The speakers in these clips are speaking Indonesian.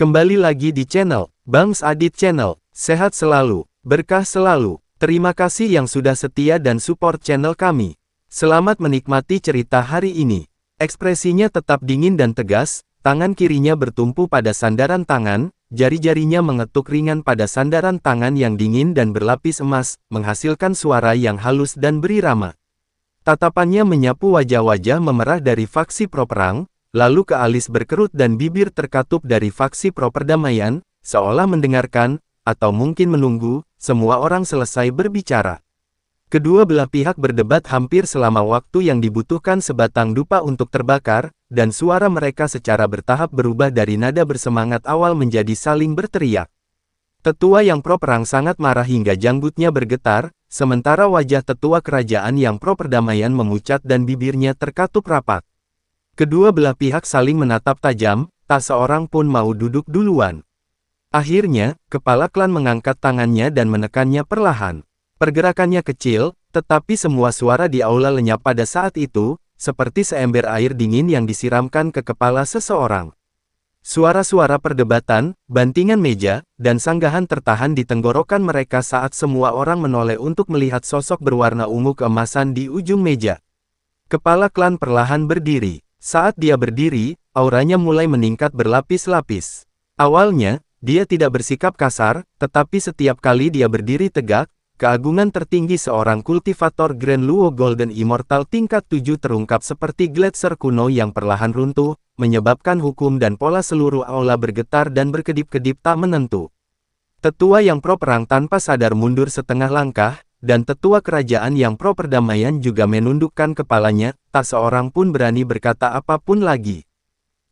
Kembali lagi di channel Bangs Adit Channel. Sehat selalu, berkah selalu. Terima kasih yang sudah setia dan support channel kami. Selamat menikmati cerita hari ini. Ekspresinya tetap dingin dan tegas, tangan kirinya bertumpu pada sandaran tangan, jari-jarinya mengetuk ringan pada sandaran tangan yang dingin dan berlapis emas, menghasilkan suara yang halus dan berirama. Tatapannya menyapu wajah-wajah memerah dari faksi pro perang, lalu ke alis berkerut dan bibir terkatup dari faksi pro perdamaian, seolah mendengarkan, atau mungkin menunggu, semua orang selesai berbicara. Kedua belah pihak berdebat hampir selama waktu yang dibutuhkan sebatang dupa untuk terbakar, dan suara mereka secara bertahap berubah dari nada bersemangat awal menjadi saling berteriak. Tetua yang pro perang sangat marah hingga janggutnya bergetar, sementara wajah tetua kerajaan yang pro perdamaian memucat dan bibirnya terkatup rapat. Kedua belah pihak saling menatap tajam, tak seorang pun mau duduk duluan. Akhirnya, kepala klan mengangkat tangannya dan menekannya perlahan. Pergerakannya kecil, tetapi semua suara di aula lenyap pada saat itu, seperti seember air dingin yang disiramkan ke kepala seseorang. Suara-suara perdebatan, bantingan meja, dan sanggahan tertahan di tenggorokan mereka saat semua orang menoleh untuk melihat sosok berwarna ungu keemasan di ujung meja. Kepala klan perlahan berdiri. Saat dia berdiri, auranya mulai meningkat berlapis-lapis. Awalnya, dia tidak bersikap kasar, tetapi setiap kali dia berdiri tegak, keagungan tertinggi seorang kultivator Grand Luo Golden Immortal tingkat 7 terungkap seperti gletser kuno yang perlahan runtuh, menyebabkan hukum dan pola seluruh aula bergetar dan berkedip-kedip tak menentu. Tetua yang pro perang tanpa sadar mundur setengah langkah, dan tetua kerajaan yang pro perdamaian juga menundukkan kepalanya, tak seorang pun berani berkata apapun lagi.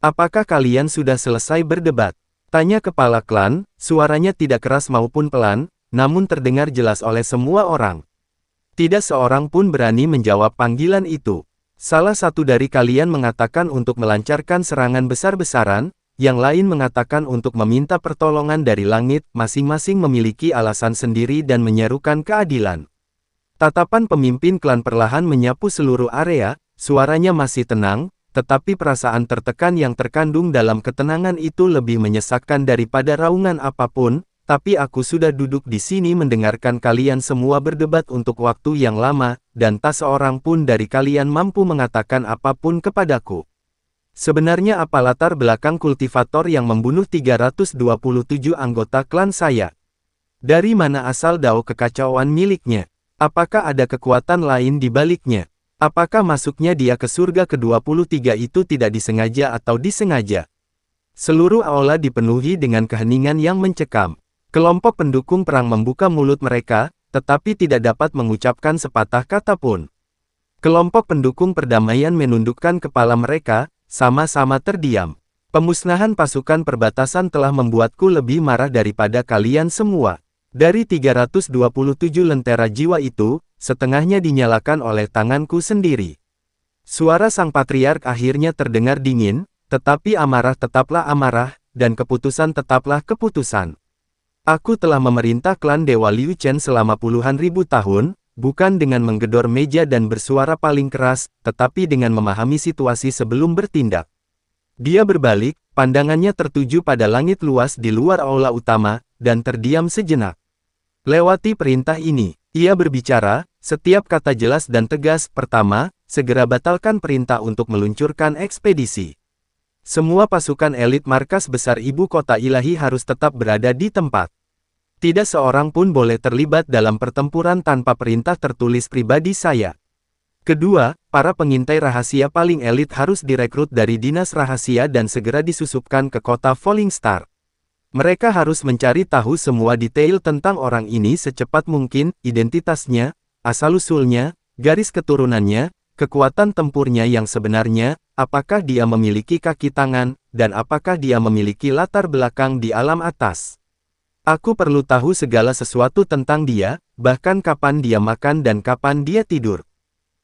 "Apakah kalian sudah selesai berdebat?" tanya kepala klan, suaranya tidak keras maupun pelan, namun terdengar jelas oleh semua orang. Tidak seorang pun berani menjawab panggilan itu. Salah satu dari kalian mengatakan untuk melancarkan serangan besar-besaran, yang lain mengatakan untuk meminta pertolongan dari langit, masing-masing memiliki alasan sendiri dan menyerukan keadilan. Tatapan pemimpin klan perlahan menyapu seluruh area, suaranya masih tenang, tetapi perasaan tertekan yang terkandung dalam ketenangan itu lebih menyesakkan daripada raungan apapun, tapi aku sudah duduk di sini mendengarkan kalian semua berdebat untuk waktu yang lama, dan tak seorang pun dari kalian mampu mengatakan apapun kepadaku. Sebenarnya apa latar belakang kultivator yang membunuh 327 anggota klan saya? Dari mana asal dao kekacauan miliknya? Apakah ada kekuatan lain di baliknya? Apakah masuknya dia ke surga ke-23 itu tidak disengaja atau disengaja? Seluruh aula dipenuhi dengan keheningan yang mencekam. Kelompok pendukung perang membuka mulut mereka, tetapi tidak dapat mengucapkan sepatah kata pun. Kelompok pendukung perdamaian menundukkan kepala mereka, sama-sama terdiam. Pemusnahan pasukan perbatasan telah membuatku lebih marah daripada kalian semua. Dari 327 lentera jiwa itu, setengahnya dinyalakan oleh tanganku sendiri. Suara sang patriark akhirnya terdengar dingin, tetapi amarah tetaplah amarah, dan keputusan tetaplah keputusan. Aku telah memerintah klan Dewa Liu Chen selama puluhan ribu tahun, bukan dengan menggedor meja dan bersuara paling keras, tetapi dengan memahami situasi sebelum bertindak. Dia berbalik, pandangannya tertuju pada langit luas di luar aula utama, dan terdiam sejenak. Lewati perintah ini, ia berbicara, setiap kata jelas dan tegas. Pertama, segera batalkan perintah untuk meluncurkan ekspedisi. Semua pasukan elit markas besar ibu kota ilahi harus tetap berada di tempat. Tidak seorang pun boleh terlibat dalam pertempuran tanpa perintah tertulis pribadi saya. Kedua, para pengintai rahasia paling elit harus direkrut dari dinas rahasia dan segera disusupkan ke kota Falling Star. Mereka harus mencari tahu semua detail tentang orang ini secepat mungkin, identitasnya, asal-usulnya, garis keturunannya, kekuatan tempurnya yang sebenarnya, apakah dia memiliki kaki tangan, dan apakah dia memiliki latar belakang di alam atas. Aku perlu tahu segala sesuatu tentang dia, bahkan kapan dia makan dan kapan dia tidur.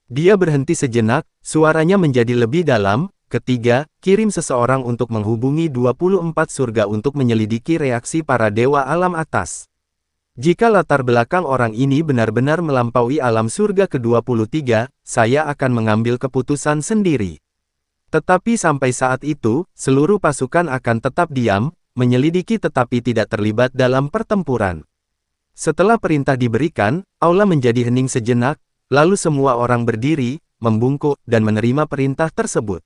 Dia berhenti sejenak, suaranya menjadi lebih dalam. Ketiga, kirim seseorang untuk menghubungi 24 surga untuk menyelidiki reaksi para dewa alam atas. Jika latar belakang orang ini benar-benar melampaui alam surga ke-23, saya akan mengambil keputusan sendiri. Tetapi sampai saat itu, seluruh pasukan akan tetap diam, menyelidiki tetapi tidak terlibat dalam pertempuran. Setelah perintah diberikan, aula menjadi hening sejenak, lalu semua orang berdiri, membungkuk, dan menerima perintah tersebut.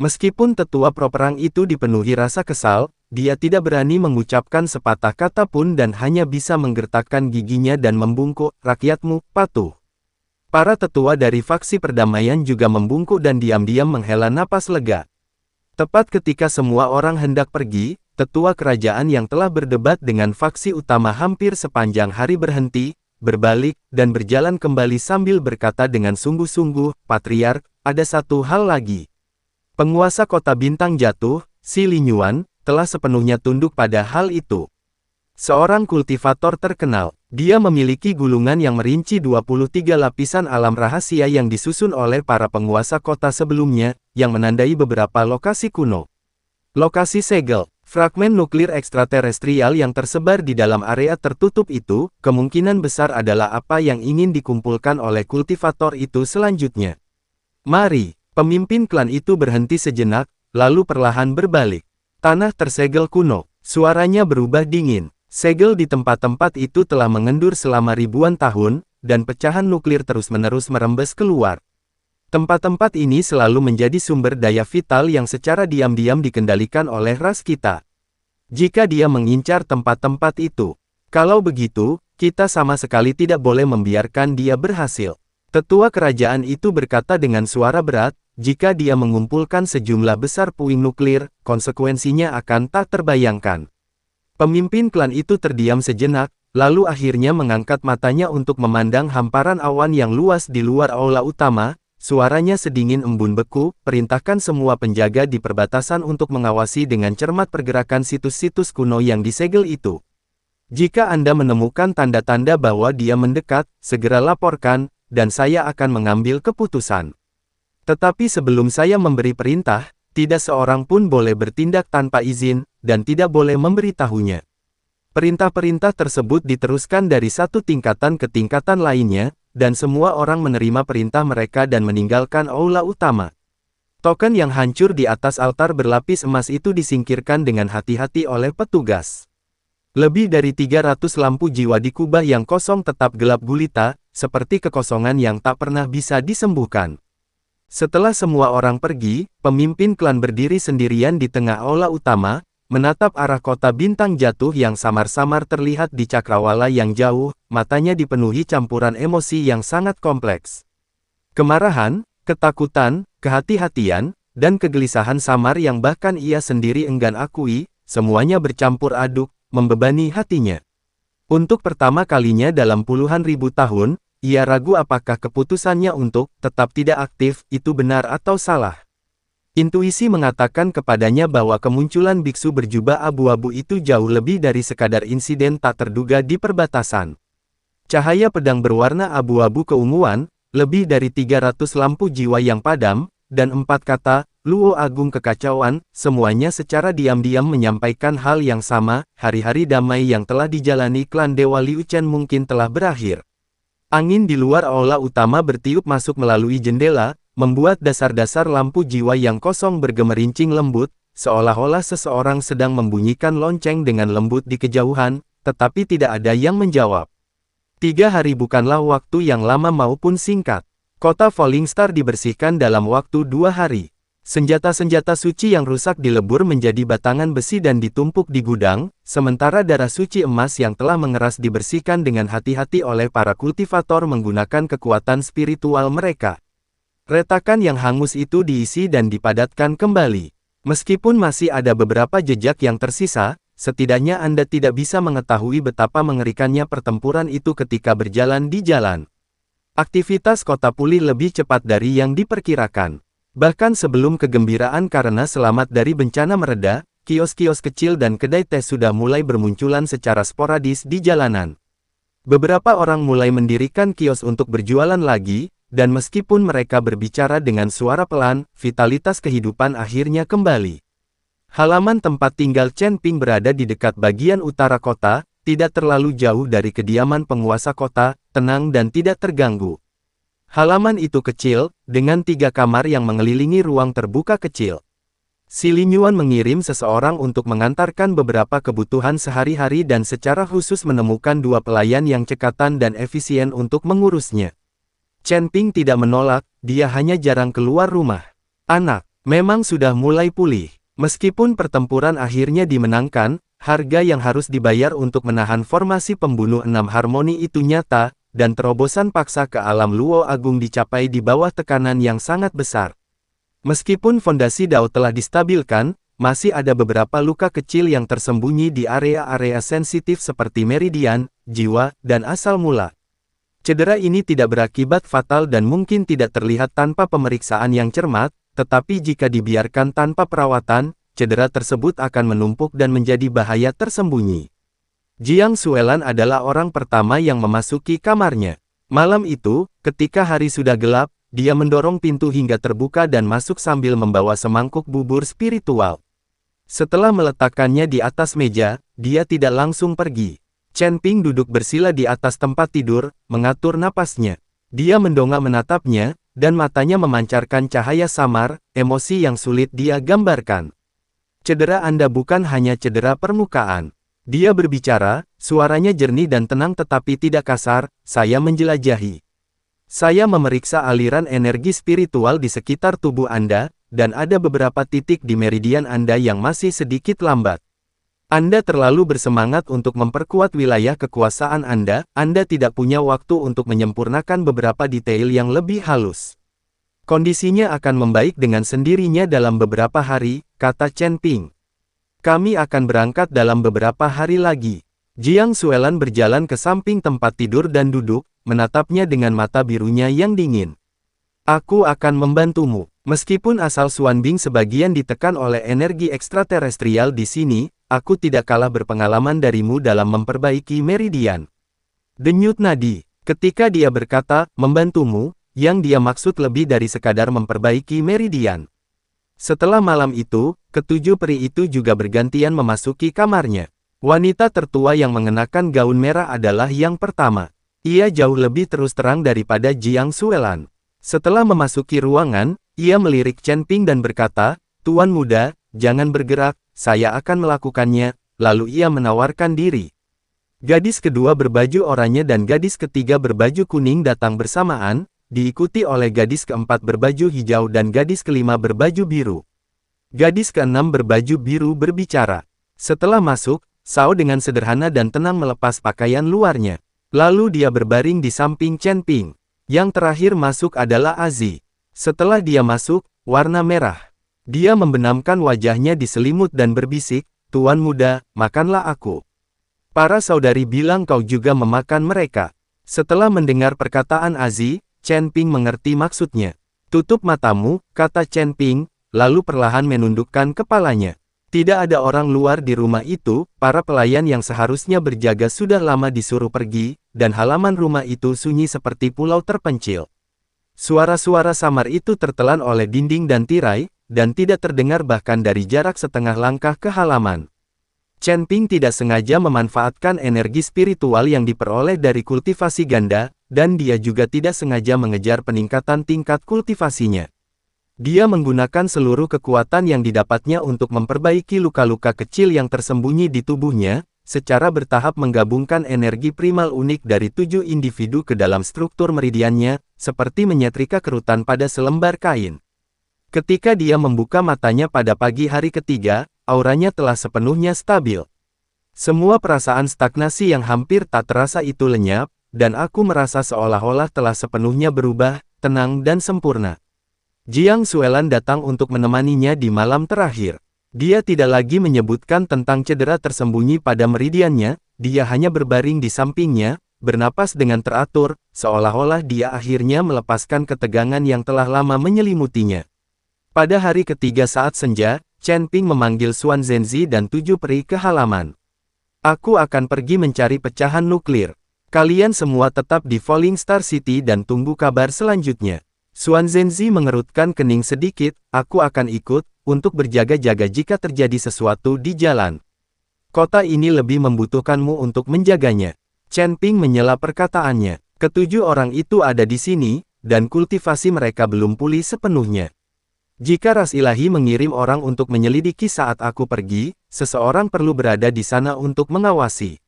Meskipun tetua pro-perang itu dipenuhi rasa kesal, dia tidak berani mengucapkan sepatah kata pun dan hanya bisa menggertakkan giginya dan membungkuk, "Rakyatmu, patuh." Para tetua dari faksi perdamaian juga membungkuk dan diam-diam menghela napas lega. Tepat ketika semua orang hendak pergi, tetua kerajaan yang telah berdebat dengan faksi utama hampir sepanjang hari berhenti, berbalik, dan berjalan kembali sambil berkata dengan sungguh-sungguh, "Patriark, ada satu hal lagi." Penguasa kota Bintang Jatuh, Si Linyuan, telah sepenuhnya tunduk pada hal itu. Seorang kultivator terkenal, dia memiliki gulungan yang merinci 23 lapisan alam rahasia yang disusun oleh para penguasa kota sebelumnya, yang menandai beberapa lokasi kuno. Lokasi segel, fragmen nuklir ekstraterestrial yang tersebar di dalam area tertutup itu, kemungkinan besar adalah apa yang ingin dikumpulkan oleh kultivator itu selanjutnya. Mari, pemimpin klan itu berhenti sejenak, lalu perlahan berbalik. Tanah tersegel kuno, suaranya berubah dingin. Segel di tempat-tempat itu telah mengendur selama ribuan tahun, dan pecahan nuklir terus-menerus merembes keluar. Tempat-tempat ini selalu menjadi sumber daya vital yang secara diam-diam dikendalikan oleh ras kita. Jika dia mengincar tempat-tempat itu, kalau begitu, kita sama sekali tidak boleh membiarkan dia berhasil. Tetua kerajaan itu berkata dengan suara berat, jika dia mengumpulkan sejumlah besar puing nuklir, konsekuensinya akan tak terbayangkan. Pemimpin klan itu terdiam sejenak, lalu akhirnya mengangkat matanya untuk memandang hamparan awan yang luas di luar aula utama. Suaranya sedingin embun beku, "Perintahkan semua penjaga di perbatasan untuk mengawasi dengan cermat pergerakan situs-situs kuno yang disegel itu. Jika Anda menemukan tanda-tanda bahwa dia mendekat, segera laporkan, dan saya akan mengambil keputusan. Tetapi sebelum saya memberi perintah, tidak seorang pun boleh bertindak tanpa izin, dan tidak boleh memberitahunya." Perintah-perintah tersebut diteruskan dari satu tingkatan ke tingkatan lainnya, dan semua orang menerima perintah mereka dan meninggalkan aula utama. Token yang hancur di atas altar berlapis emas itu disingkirkan dengan hati-hati oleh petugas. Lebih dari 300 lampu jiwa di kubah yang kosong tetap gelap gulita, seperti kekosongan yang tak pernah bisa disembuhkan. Setelah semua orang pergi, pemimpin klan berdiri sendirian di tengah aula utama, menatap arah kota Bintang Jatuh yang samar-samar terlihat di cakrawala yang jauh, matanya dipenuhi campuran emosi yang sangat kompleks. Kemarahan, ketakutan, kehati-hatian, dan kegelisahan samar yang bahkan ia sendiri enggan akui, semuanya bercampur aduk, membebani hatinya. Untuk pertama kalinya dalam puluhan ribu tahun, ia ragu apakah keputusannya untuk tetap tidak aktif itu benar atau salah. Intuisi mengatakan kepadanya bahwa kemunculan biksu berjubah abu-abu itu jauh lebih dari sekadar insiden tak terduga di perbatasan. Cahaya pedang berwarna abu-abu keunguan, lebih dari 300 lampu jiwa yang padam, dan 4 kata, "Luo Agung Kekacauan," semuanya secara diam-diam menyampaikan hal yang sama, hari-hari damai yang telah dijalani klan Dewa Liu Chen mungkin telah berakhir. Angin di luar aula utama bertiup masuk melalui jendela, membuat dasar-dasar lampu jiwa yang kosong bergemerincing lembut, seolah-olah seseorang sedang membunyikan lonceng dengan lembut di kejauhan, tetapi tidak ada yang menjawab. 3 hari bukanlah waktu yang lama maupun singkat. Kota Falling Star dibersihkan dalam waktu 2 hari. Senjata-senjata suci yang rusak dilebur menjadi batangan besi dan ditumpuk di gudang, sementara darah suci emas yang telah mengeras dibersihkan dengan hati-hati oleh para kultivator menggunakan kekuatan spiritual mereka. Retakan yang hangus itu diisi dan dipadatkan kembali. Meskipun masih ada beberapa jejak yang tersisa, setidaknya Anda tidak bisa mengetahui betapa mengerikannya pertempuran itu ketika berjalan di jalan. Aktivitas kota pulih lebih cepat dari yang diperkirakan. Bahkan sebelum kegembiraan karena selamat dari bencana mereda, kios-kios kecil dan kedai teh sudah mulai bermunculan secara sporadis di jalanan. Beberapa orang mulai mendirikan kios untuk berjualan lagi, dan meskipun mereka berbicara dengan suara pelan, vitalitas kehidupan akhirnya kembali. Halaman tempat tinggal Chen Ping berada di dekat bagian utara kota, tidak terlalu jauh dari kediaman penguasa kota, tenang dan tidak terganggu. Halaman itu kecil, dengan 3 kamar yang mengelilingi ruang terbuka kecil. Si Lin Yuan mengirim seseorang untuk mengantarkan beberapa kebutuhan sehari-hari dan secara khusus menemukan 2 pelayan yang cekatan dan efisien untuk mengurusnya. Chen Ping tidak menolak, dia hanya jarang keluar rumah. Anak, memang sudah mulai pulih. Meskipun pertempuran akhirnya dimenangkan, harga yang harus dibayar untuk menahan formasi pembunuh 6 harmoni itu nyata, dan terobosan paksa ke alam Luo Agung dicapai di bawah tekanan yang sangat besar. Meskipun fondasi Dao telah distabilkan, masih ada beberapa luka kecil yang tersembunyi di area-area sensitif seperti meridian, jiwa, dan asal mula. Cedera ini tidak berakibat fatal dan mungkin tidak terlihat tanpa pemeriksaan yang cermat, tetapi jika dibiarkan tanpa perawatan, cedera tersebut akan menumpuk dan menjadi bahaya tersembunyi. Jiang Xuelan adalah orang pertama yang memasuki kamarnya. Malam itu, ketika hari sudah gelap, dia mendorong pintu hingga terbuka dan masuk sambil membawa semangkuk bubur spiritual. Setelah meletakkannya di atas meja, dia tidak langsung pergi. Chen Ping duduk bersila di atas tempat tidur, mengatur napasnya. Dia mendongak menatapnya, dan matanya memancarkan cahaya samar, emosi yang sulit dia gambarkan. Cedera Anda bukan hanya cedera permukaan. Dia berbicara, suaranya jernih dan tenang tetapi tidak kasar, saya menjelajahi. Saya memeriksa aliran energi spiritual di sekitar tubuh Anda, dan ada beberapa titik di meridian Anda yang masih sedikit lambat. Anda terlalu bersemangat untuk memperkuat wilayah kekuasaan Anda tidak punya waktu untuk menyempurnakan beberapa detail yang lebih halus. Kondisinya akan membaik dengan sendirinya dalam beberapa hari, kata Chen Ping. Kami akan berangkat dalam beberapa hari lagi. Jiang Xuelan berjalan ke samping tempat tidur dan duduk, menatapnya dengan mata birunya yang dingin. Aku akan membantumu. Meskipun asal Xuan Bing sebagian ditekan oleh energi ekstraterestrial di sini, aku tidak kalah berpengalaman darimu dalam memperbaiki meridian. Denyut nadi. Ketika dia berkata, membantumu, yang dia maksud lebih dari sekadar memperbaiki meridian. Setelah malam itu, ketujuh peri itu juga bergantian memasuki kamarnya. Wanita tertua yang mengenakan gaun merah adalah yang pertama. Ia jauh lebih terus terang daripada Jiang Xuelan. Setelah memasuki ruangan, ia melirik Chen Ping dan berkata, Tuan muda, jangan bergerak, saya akan melakukannya, lalu ia menawarkan diri. Gadis kedua berbaju oranye dan gadis ketiga berbaju kuning datang bersamaan, diikuti oleh gadis keempat berbaju hijau dan gadis kelima berbaju biru. Gadis keenam berbaju biru berbicara. Setelah masuk, Sao dengan sederhana dan tenang melepas pakaian luarnya. Lalu dia berbaring di samping Chen Ping. Yang terakhir masuk adalah Azi. Setelah dia masuk, warna merah. Dia membenamkan wajahnya di selimut dan berbisik, Tuan muda, makanlah aku. Para saudari bilang kau juga memakan mereka. Setelah mendengar perkataan Azi, Chen Ping mengerti maksudnya. Tutup matamu, kata Chen Ping, lalu perlahan menundukkan kepalanya. Tidak ada orang luar di rumah itu, para pelayan yang seharusnya berjaga sudah lama disuruh pergi, dan halaman rumah itu sunyi seperti pulau terpencil. Suara-suara samar itu tertelan oleh dinding dan tirai, dan tidak terdengar bahkan dari jarak setengah langkah ke halaman. Chen Ping tidak sengaja memanfaatkan energi spiritual yang diperoleh dari kultivasi ganda, dan dia juga tidak sengaja mengejar peningkatan tingkat kultivasinya. Dia menggunakan seluruh kekuatan yang didapatnya untuk memperbaiki luka-luka kecil yang tersembunyi di tubuhnya, secara bertahap menggabungkan energi primal unik dari 7 individu ke dalam struktur meridiannya, seperti menyetrika kerutan pada selembar kain. Ketika dia membuka matanya pada pagi hari ketiga, auranya telah sepenuhnya stabil. Semua perasaan stagnasi yang hampir tak terasa itu lenyap, dan aku merasa seolah-olah telah sepenuhnya berubah, tenang dan sempurna. Jiang Xuelan datang untuk menemaninya di malam terakhir. Dia tidak lagi menyebutkan tentang cedera tersembunyi pada meridiannya, dia hanya berbaring di sampingnya, bernapas dengan teratur, seolah-olah dia akhirnya melepaskan ketegangan yang telah lama menyelimutinya. Pada hari ketiga saat senja, Chen Ping memanggil Xuan Zhenzi dan 7 peri ke halaman. Aku akan pergi mencari pecahan nuklir. Kalian semua tetap di Falling Star City dan tunggu kabar selanjutnya. Xuan Zhenzi mengerutkan kening sedikit, aku akan ikut, untuk berjaga-jaga jika terjadi sesuatu di jalan. Kota ini lebih membutuhkanmu untuk menjaganya. Chen Ping menyela perkataannya. Ketujuh orang itu ada di sini, dan kultivasi mereka belum pulih sepenuhnya. Jika ras ilahi mengirim orang untuk menyelidiki saat aku pergi, seseorang perlu berada di sana untuk mengawasi.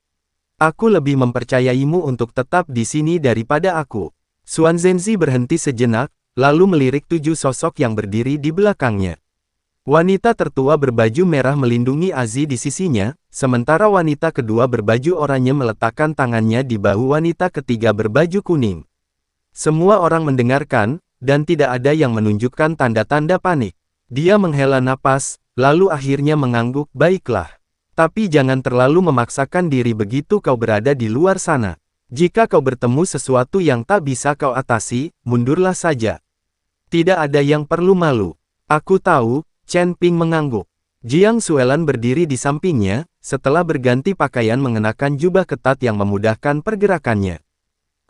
Aku lebih mempercayaimu untuk tetap di sini daripada aku. Xuan Zhenzi berhenti sejenak, lalu melirik 7 sosok yang berdiri di belakangnya. Wanita tertua berbaju merah melindungi Azi di sisinya, sementara wanita kedua berbaju oranye meletakkan tangannya di bahu wanita ketiga berbaju kuning. Semua orang mendengarkan, dan tidak ada yang menunjukkan tanda-tanda panik. Dia menghela napas, lalu akhirnya mengangguk, baiklah. Tapi jangan terlalu memaksakan diri begitu kau berada di luar sana. Jika kau bertemu sesuatu yang tak bisa kau atasi, mundurlah saja. Tidak ada yang perlu malu. Aku tahu, Chen Ping mengangguk. Jiang Xuelan berdiri di sampingnya, setelah berganti pakaian mengenakan jubah ketat yang memudahkan pergerakannya.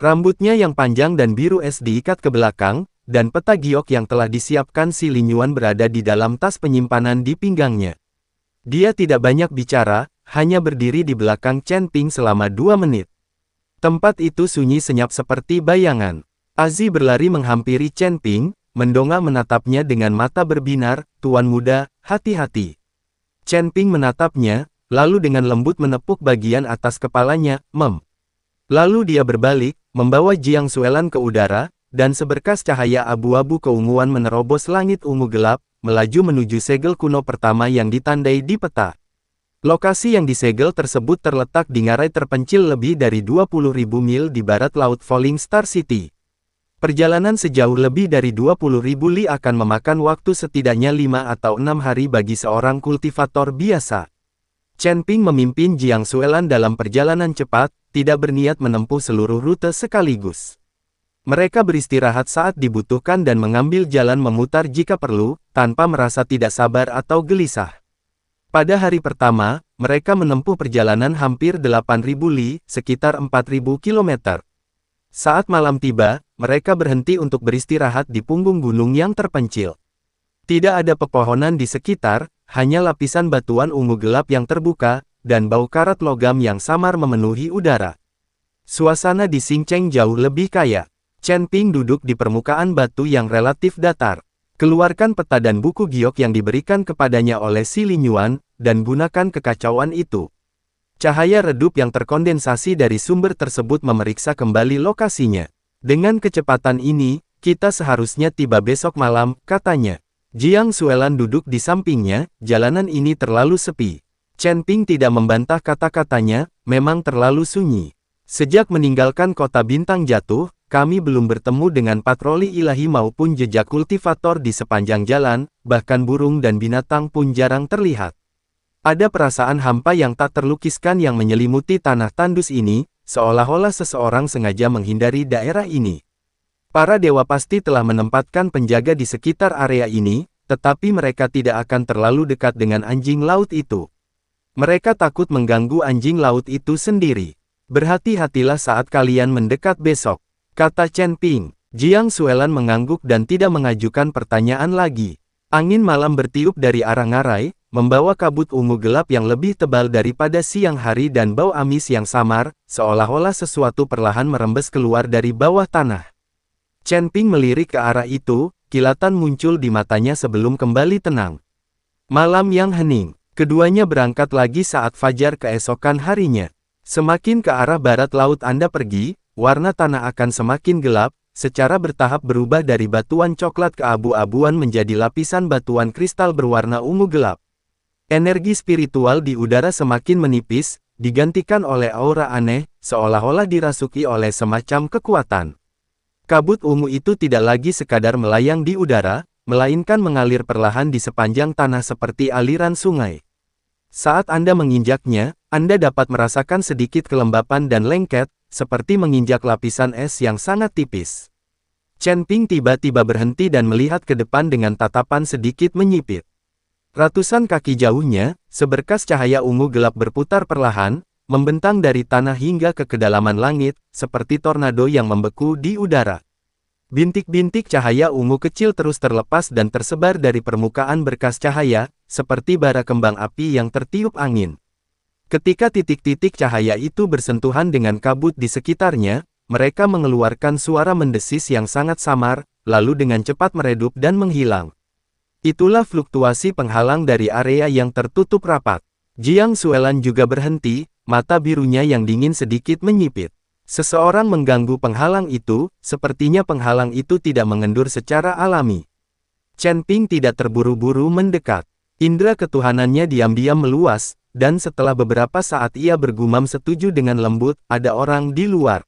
Rambutnya yang panjang dan biru es diikat ke belakang, dan peta giok yang telah disiapkan si Lin Yuan berada di dalam tas penyimpanan di pinggangnya. Dia tidak banyak bicara, hanya berdiri di belakang Chen Ping selama 2 menit. Tempat itu sunyi senyap seperti bayangan. Azi berlari menghampiri Chen Ping, mendongak menatapnya dengan mata berbinar, "Tuan muda, hati-hati." Chen Ping menatapnya, lalu dengan lembut menepuk bagian atas kepalanya, "Mem." Lalu dia berbalik, membawa Jiang Xuelan ke udara, dan seberkas cahaya abu-abu keunguan menerobos langit ungu gelap, melaju menuju segel kuno pertama yang ditandai di peta. Lokasi yang disegel tersebut terletak di ngarai terpencil lebih dari 20.000 mil di barat laut Falling Star City. Perjalanan sejauh lebih dari 20.000 li akan memakan waktu setidaknya 5 atau 6 hari bagi seorang kultivator biasa. Chen Ping memimpin Jiang Xuelan dalam perjalanan cepat, tidak berniat menempuh seluruh rute sekaligus. Mereka beristirahat saat dibutuhkan dan mengambil jalan memutar jika perlu, tanpa merasa tidak sabar atau gelisah. Pada hari pertama, mereka menempuh perjalanan hampir 8.000 li, sekitar 4.000 km. Saat malam tiba, mereka berhenti untuk beristirahat di punggung gunung yang terpencil. Tidak ada pepohonan di sekitar, hanya lapisan batuan ungu gelap yang terbuka, dan bau karat logam yang samar memenuhi udara. Suasana di Xingcheng jauh lebih kaya. Chen Ping duduk di permukaan batu yang relatif datar. Keluarkan peta dan buku giok yang diberikan kepadanya oleh si Lin Yuan, dan gunakan kekacauan itu. Cahaya redup yang terkondensasi dari sumber tersebut memeriksa kembali lokasinya. Dengan kecepatan ini, kita seharusnya tiba besok malam, katanya. Jiang Xuelan duduk di sampingnya, jalanan ini terlalu sepi. Chen Ping tidak membantah kata-katanya, memang terlalu sunyi. Sejak meninggalkan kota bintang jatuh, kami belum bertemu dengan patroli ilahi maupun jejak kultivator di sepanjang jalan, bahkan burung dan binatang pun jarang terlihat. Ada perasaan hampa yang tak terlukiskan yang menyelimuti tanah tandus ini, seolah-olah seseorang sengaja menghindari daerah ini. Para dewa pasti telah menempatkan penjaga di sekitar area ini, tetapi mereka tidak akan terlalu dekat dengan anjing laut itu. Mereka takut mengganggu anjing laut itu sendiri. Berhati-hatilah saat kalian mendekat besok, kata Chen Ping. Jiang Xuelan mengangguk dan tidak mengajukan pertanyaan lagi. Angin malam bertiup dari arah ngarai, membawa kabut ungu gelap yang lebih tebal daripada siang hari dan bau amis yang samar, seolah-olah sesuatu perlahan merembes keluar dari bawah tanah. Chen Ping melirik ke arah itu, kilatan muncul di matanya sebelum kembali tenang. Malam yang hening, keduanya berangkat lagi saat fajar keesokan harinya. Semakin ke arah barat laut Anda pergi, warna tanah akan semakin gelap, secara bertahap berubah dari batuan coklat keabu-abuan menjadi lapisan batuan kristal berwarna ungu gelap. Energi spiritual di udara semakin menipis, digantikan oleh aura aneh, seolah-olah dirasuki oleh semacam kekuatan. Kabut ungu itu tidak lagi sekadar melayang di udara, melainkan mengalir perlahan di sepanjang tanah seperti aliran sungai. Saat Anda menginjaknya, Anda dapat merasakan sedikit kelembapan dan lengket, seperti menginjak lapisan es yang sangat tipis. Chen Ping tiba-tiba berhenti dan melihat ke depan dengan tatapan sedikit menyipit. Ratusan kaki jauhnya, seberkas cahaya ungu gelap berputar perlahan, membentang dari tanah hingga ke kedalaman langit, seperti tornado yang membeku di udara. Bintik-bintik cahaya ungu kecil terus terlepas dan tersebar dari permukaan berkas cahaya, seperti bara kembang api yang tertiup angin. Ketika titik-titik cahaya itu bersentuhan dengan kabut di sekitarnya, mereka mengeluarkan suara mendesis yang sangat samar, lalu dengan cepat meredup dan menghilang. Itulah fluktuasi penghalang dari area yang tertutup rapat. Jiang Xuelan juga berhenti, mata birunya yang dingin sedikit menyipit. Seseorang mengganggu penghalang itu, sepertinya penghalang itu tidak mengendur secara alami. Chen Ping tidak terburu-buru mendekat. Indra ketuhanannya diam-diam meluas, dan setelah beberapa saat ia bergumam setuju dengan lembut, ada orang di luar.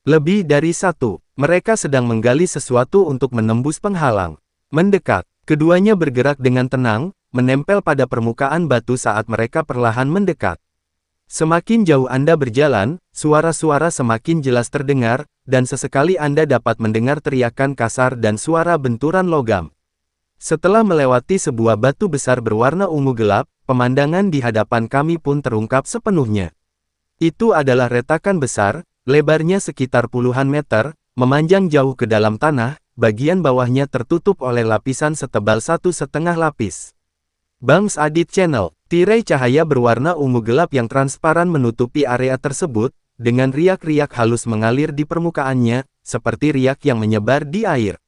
Lebih dari satu, mereka sedang menggali sesuatu untuk menembus penghalang. Mendekat. Keduanya bergerak dengan tenang, menempel pada permukaan batu saat mereka perlahan mendekat. Semakin jauh Anda berjalan, suara-suara semakin jelas terdengar, dan sesekali Anda dapat mendengar teriakan kasar dan suara benturan logam. Setelah melewati sebuah batu besar berwarna ungu gelap, pemandangan di hadapan kami pun terungkap sepenuhnya. Itu adalah retakan besar, lebarnya sekitar puluhan meter, memanjang jauh ke dalam tanah. Bagian bawahnya tertutup oleh lapisan setebal 1,5 lapis. Bangs Adit Channel, tirai cahaya berwarna ungu gelap yang transparan menutupi area tersebut, dengan riak-riak halus mengalir di permukaannya, seperti riak yang menyebar di air.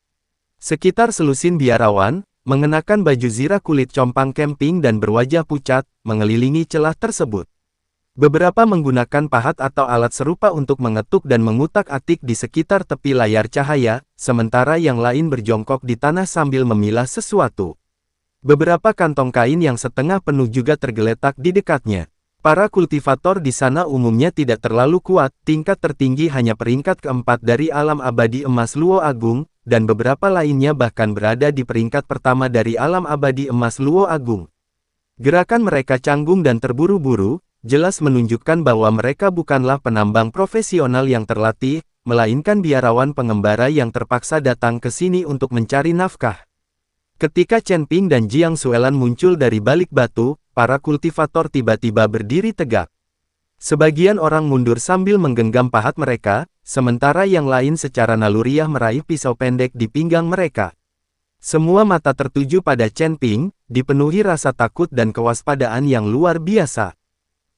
Sekitar selusin biarawan, mengenakan baju zirah kulit compang camping dan berwajah pucat, mengelilingi celah tersebut. Beberapa menggunakan pahat atau alat serupa untuk mengetuk dan mengutak-atik di sekitar tepi layar cahaya, sementara yang lain berjongkok di tanah sambil memilah sesuatu. Beberapa kantong kain yang setengah penuh juga tergeletak di dekatnya. Para kultivator di sana umumnya tidak terlalu kuat, tingkat tertinggi hanya peringkat keempat dari alam abadi emas Luo Agung, dan beberapa lainnya bahkan berada di peringkat pertama dari alam abadi emas Luo Agung. Gerakan mereka canggung dan terburu-buru, jelas menunjukkan bahwa mereka bukanlah penambang profesional yang terlatih, melainkan biarawan pengembara yang terpaksa datang ke sini untuk mencari nafkah. Ketika Chen Ping dan Jiang Xuelan muncul dari balik batu, para kultivator tiba-tiba berdiri tegak. Sebagian orang mundur sambil menggenggam pahat mereka, sementara yang lain secara naluriah meraih pisau pendek di pinggang mereka. Semua mata tertuju pada Chen Ping, dipenuhi rasa takut dan kewaspadaan yang luar biasa.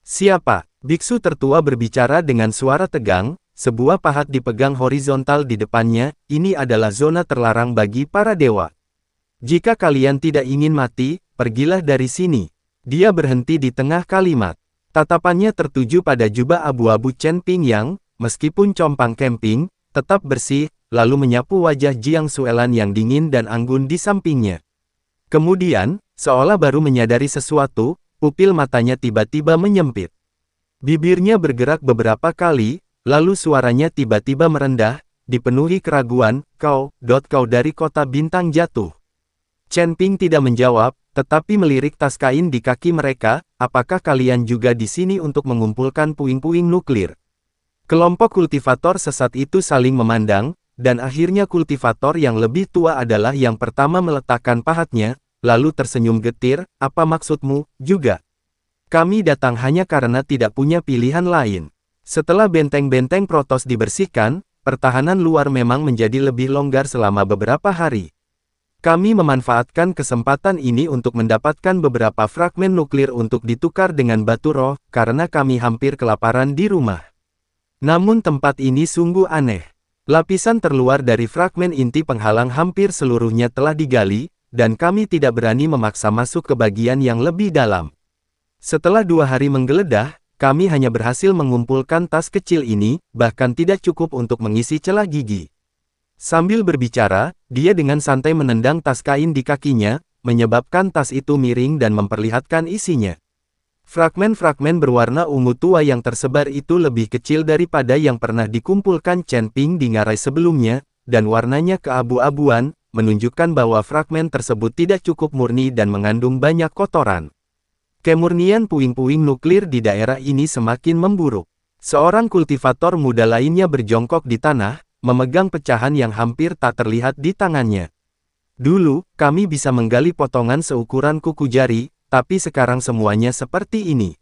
"Siapa?" Biksu tertua berbicara dengan suara tegang, sebuah pahat dipegang horizontal di depannya, "Ini adalah zona terlarang bagi para dewa. Jika kalian tidak ingin mati, pergilah dari sini." Dia berhenti di tengah kalimat. Tatapannya tertuju pada jubah abu-abu Chen Ping yang, meskipun compang camping, tetap bersih, lalu menyapu wajah Jiang Xuelan yang dingin dan anggun di sampingnya. Kemudian, seolah baru menyadari sesuatu, pupil matanya tiba-tiba menyempit. Bibirnya bergerak beberapa kali, lalu suaranya tiba-tiba merendah, dipenuhi keraguan, kau dari kota bintang jatuh." Chen Ping tidak menjawab, tetapi melirik tas kain di kaki mereka, "Apakah kalian juga di sini untuk mengumpulkan puing-puing nuklir?" Kelompok kultivator sesat itu saling memandang, dan akhirnya kultivator yang lebih tua adalah yang pertama meletakkan pahatnya, lalu tersenyum getir, "Apa maksudmu, juga? Kami datang hanya karena tidak punya pilihan lain." Setelah benteng-benteng protos dibersihkan, pertahanan luar memang menjadi lebih longgar selama beberapa hari. Kami memanfaatkan kesempatan ini untuk mendapatkan beberapa fragmen nuklir untuk ditukar dengan batu roh, karena kami hampir kelaparan di rumah. Namun tempat ini sungguh aneh. Lapisan terluar dari fragmen inti penghalang hampir seluruhnya telah digali, dan kami tidak berani memaksa masuk ke bagian yang lebih dalam. Setelah 2 hari menggeledah, kami hanya berhasil mengumpulkan tas kecil ini, bahkan tidak cukup untuk mengisi celah gigi. Sambil berbicara, dia dengan santai menendang tas kain di kakinya, menyebabkan tas itu miring dan memperlihatkan isinya. Fragmen-fragmen berwarna ungu tua yang tersebar itu lebih kecil daripada yang pernah dikumpulkan Chen Ping di ngarai sebelumnya, dan warnanya keabu-abuan, menunjukkan bahwa fragmen tersebut tidak cukup murni dan mengandung banyak kotoran. Kemurnian puing-puing nuklir di daerah ini semakin memburuk. Seorang kultivator muda lainnya berjongkok di tanah, memegang pecahan yang hampir tak terlihat di tangannya. "Dulu, kami bisa menggali potongan seukuran kuku jari, tapi sekarang semuanya seperti ini."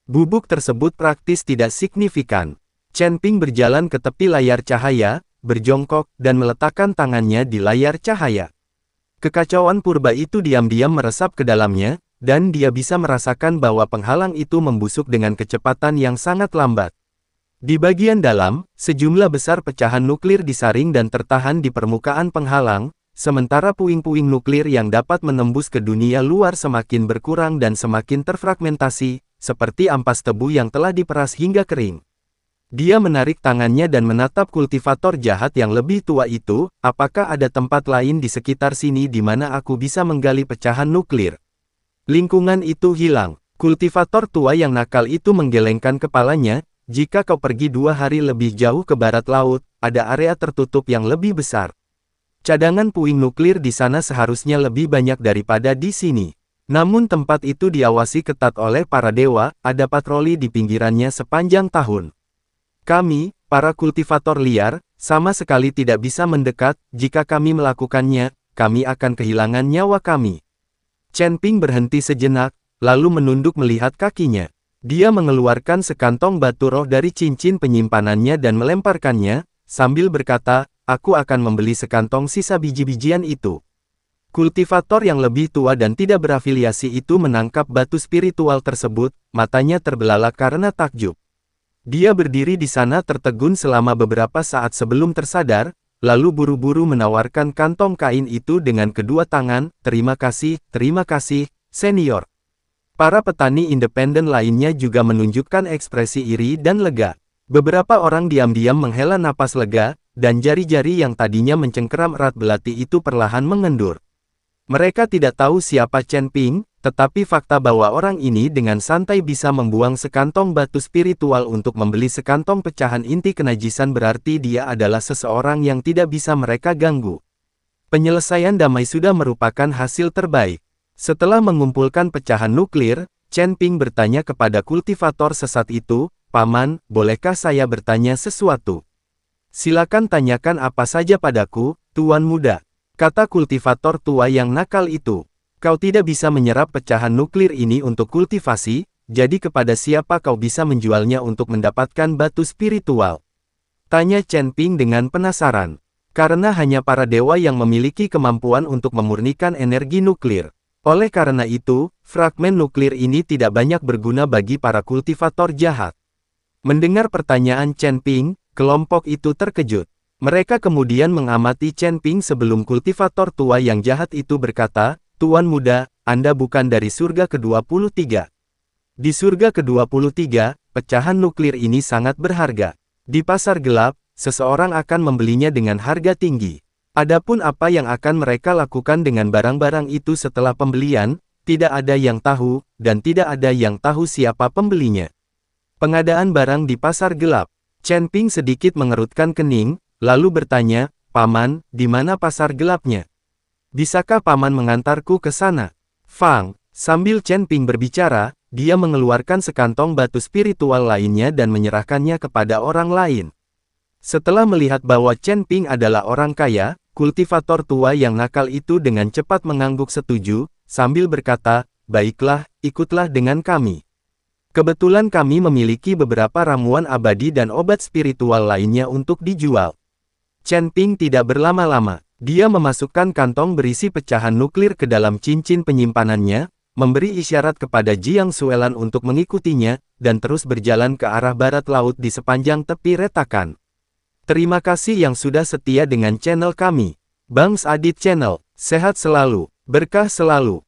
Bubuk tersebut praktis tidak signifikan. Chen Ping berjalan ke tepi layar cahaya, berjongkok, dan meletakkan tangannya di layar cahaya. Kekacauan purba itu diam-diam meresap ke dalamnya, dan dia bisa merasakan bahwa penghalang itu membusuk dengan kecepatan yang sangat lambat. Di bagian dalam, sejumlah besar pecahan nuklir disaring dan tertahan di permukaan penghalang, sementara puing-puing nuklir yang dapat menembus ke dunia luar semakin berkurang dan semakin terfragmentasi, seperti ampas tebu yang telah diperas hingga kering. Dia menarik tangannya dan menatap kultivator jahat yang lebih tua itu, apakah ada tempat lain di sekitar sini di mana aku bisa menggali pecahan nuklir? Lingkungan itu hilang. Kultivator tua yang nakal itu menggelengkan kepalanya, jika kau pergi 2 hari lebih jauh ke barat laut, ada area tertutup yang lebih besar. Cadangan puing nuklir di sana seharusnya lebih banyak daripada di sini. Namun tempat itu diawasi ketat oleh para dewa, ada patroli di pinggirannya sepanjang tahun. Kami, para kultivator liar, sama sekali tidak bisa mendekat. Jika kami melakukannya, kami akan kehilangan nyawa kami. Chen Ping berhenti sejenak, lalu menunduk melihat kakinya. Dia mengeluarkan sekantong batu roh dari cincin penyimpanannya dan melemparkannya, sambil berkata, aku akan membeli sekantong sisa biji-bijian itu. Kultivator yang lebih tua dan tidak berafiliasi itu menangkap batu spiritual tersebut, matanya terbelalak karena takjub. Dia berdiri di sana tertegun selama beberapa saat sebelum tersadar, lalu buru-buru menawarkan kantong kain itu dengan kedua tangan, terima kasih, senior. Para petani independen lainnya juga menunjukkan ekspresi iri dan lega. Beberapa orang diam-diam menghela napas lega, dan jari-jari yang tadinya mencengkeram erat belati itu perlahan mengendur. Mereka tidak tahu siapa Chen Ping, tetapi fakta bahwa orang ini dengan santai bisa membuang sekantong batu spiritual untuk membeli sekantong pecahan inti kenajisan berarti dia adalah seseorang yang tidak bisa mereka ganggu. Penyelesaian damai sudah merupakan hasil terbaik. Setelah mengumpulkan pecahan nuklir, Chen Ping bertanya kepada kultivator sesat itu, Paman, bolehkah saya bertanya sesuatu? Silakan tanyakan apa saja padaku, Tuan Muda, kata kultivator tua yang nakal itu. Kau tidak bisa menyerap pecahan nuklir ini untuk kultivasi, jadi kepada siapa kau bisa menjualnya untuk mendapatkan batu spiritual? Tanya Chen Ping dengan penasaran. Karena hanya para dewa yang memiliki kemampuan untuk memurnikan energi nuklir. Oleh karena itu, fragmen nuklir ini tidak banyak berguna bagi para kultivator jahat. Mendengar pertanyaan Chen Ping, kelompok itu terkejut. Mereka kemudian mengamati Chen Ping sebelum kultivator tua yang jahat itu berkata, Tuan Muda, Anda bukan dari surga ke-23. Di surga ke-23, pecahan nuklir ini sangat berharga. Di pasar gelap, seseorang akan membelinya dengan harga tinggi. Adapun apa yang akan mereka lakukan dengan barang-barang itu setelah pembelian, tidak ada yang tahu, dan tidak ada yang tahu siapa pembelinya. Pengadaan barang di pasar gelap. Chen Ping sedikit mengerutkan kening, lalu bertanya, Paman, di mana pasar gelapnya? Bisakah Paman mengantarku ke sana? Fang, sambil Chen Ping berbicara, dia mengeluarkan sekantong batu spiritual lainnya dan menyerahkannya kepada orang lain. Setelah melihat bahwa Chen Ping adalah orang kaya, kultivator tua yang nakal itu dengan cepat mengangguk setuju, sambil berkata, baiklah, ikutlah dengan kami. Kebetulan kami memiliki beberapa ramuan abadi dan obat spiritual lainnya untuk dijual. Chen Ping tidak berlama-lama. Dia memasukkan kantong berisi pecahan nuklir ke dalam cincin penyimpanannya, memberi isyarat kepada Jiang Suelan untuk mengikutinya, dan terus berjalan ke arah barat laut di sepanjang tepi retakan. Terima kasih yang sudah setia dengan channel kami. Bangs Adit Channel, sehat selalu, berkah selalu.